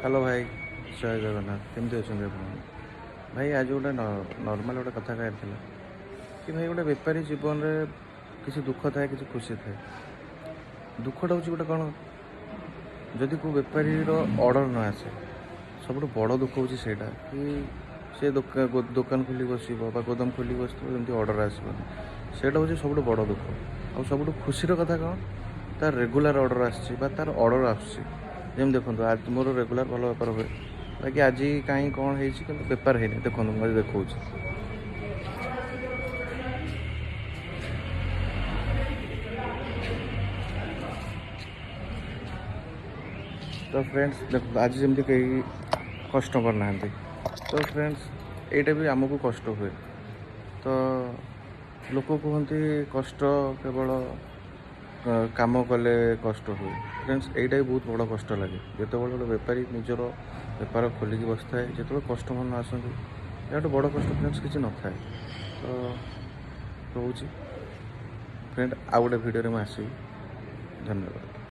Hello भाई जय जगन्नाथ केमती अच्छा भाई आज गोटे नॉर्मल गोटे कथा कह कि भाई गोटे बेपारी जीवन में किसी दुख थाए कि खुशी थाए दुखटा हूँ गोटे कौन जदि को बेपारी ऑर्डर न आसे सब बड़ दुख हूँ से कि से दुकान खोली बस गोदाम खोली बस जमी ऑर्डर आसटा हूँ सब बड़ दुख और सब खुशी कथा कौन तार रेगुलर ऑर्डर आसार ऑर्डर आसमी देखो आज मोर रेगुलर भल बेपार हुए बाकी आज कहीं कौन है बेपार है देखो मुझे देखा तो फ्रेंड्स देखो आज जमी कहीं कस्टमर ना तो फ्रेंड्स यहाँ भी आमको कष्ट हुए तो लोक कहते कष्ट केवल काम कले कष्ट हुए फ्रेंड्स यहीटा भी बहुत बड़ा कष्ट लगे जिते बड़े गोटे बेपारी निजर बेपार खोलिकी बस थाए जो कस्टमर न आसती गोटे बड़ कष्ट फ्रेंड्स किसी न था तो रोचे फ्रेंड आउ गोटे भिडियो में आसबि धन्यवाद।